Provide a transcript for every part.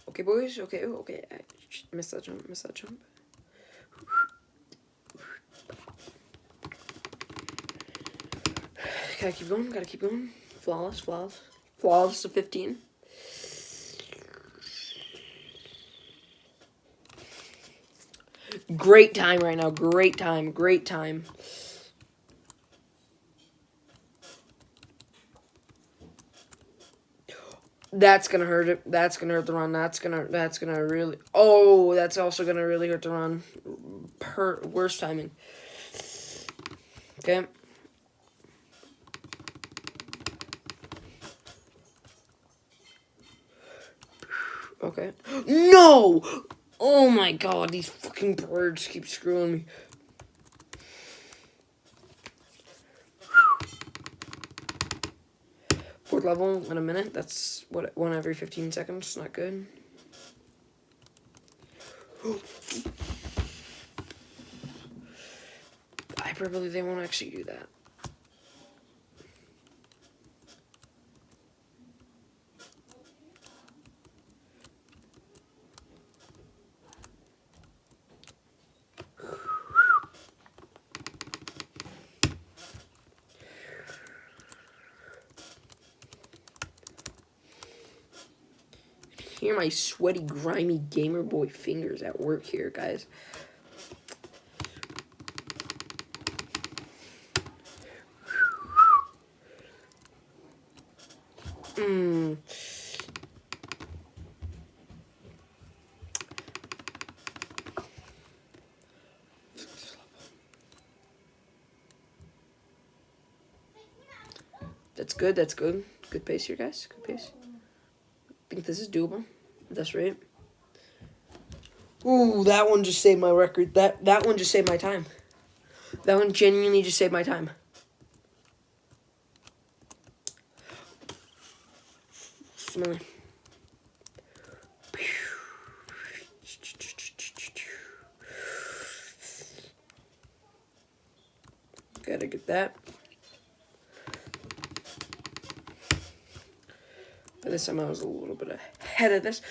Okay, boys. Okay, okay. I missed that jump. Missed that jump. Gotta keep going. Gotta keep going. Flawless. Flawless. Flawless to 15. Great time right now. Great time. Great time. That's gonna hurt it. That's gonna hurt the run. That's gonna really. Oh, that's also gonna really hurt the run. Worst timing. Okay. Okay. No! Oh my god, these fucking birds keep screwing me. Fourth level in a minute. That's what, one every 15 seconds. Not good. I believe they won't actually do that. Hear my sweaty, grimy gamer boy fingers at work here, guys. That's good. That's good. Good pace here, guys. Good pace. I think this is doable. That's right. Ooh, that one just saved my record. That one just saved my time. That one genuinely just saved my time. Smelly. Gotta get that. By this time I was a little bit ahead of this.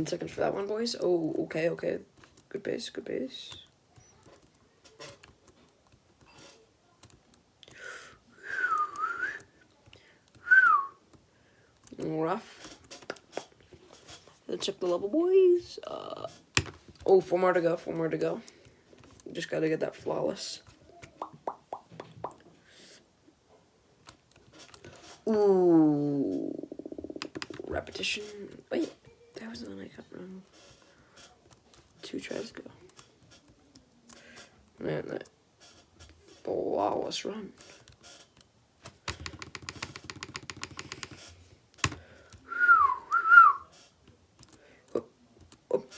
Seconds for that one, boys. Oh, okay, okay. Good pace, good pace. Rough. Let's check the level, boys. Oh, 4 more to go, 4 more to go. Just gotta get that flawless. Ooh. Repetition. Wait. That was the one I got wrong. 2 tries ago. Man, that flawless run. Whoop, whoop.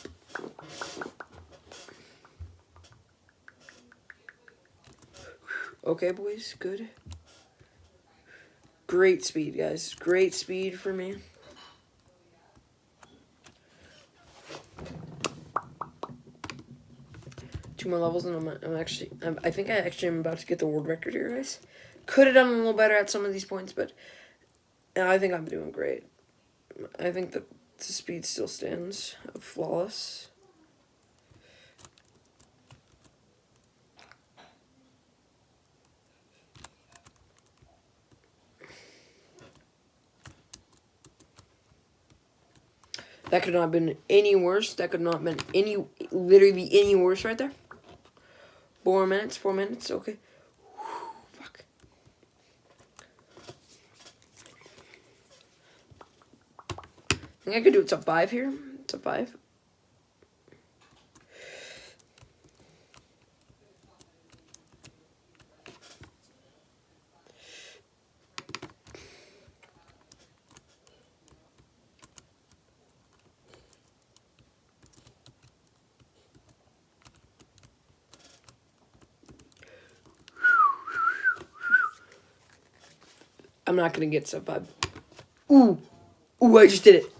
Okay, boys, good. Great speed, guys. Great speed for me. Two more levels and I think I actually am about to get the world record here, guys. Could have done a little better at some of these points, but I think I'm doing great. I think that the speed still stands flawless. That could not have been any worse. That could not have been literally be any worse right there. 4 minutes, 4 minutes, okay. Whew, fuck. I think I could do it to 5 here. To 5. I'm not gonna get sub 5. Ooh. Ooh, I just did it.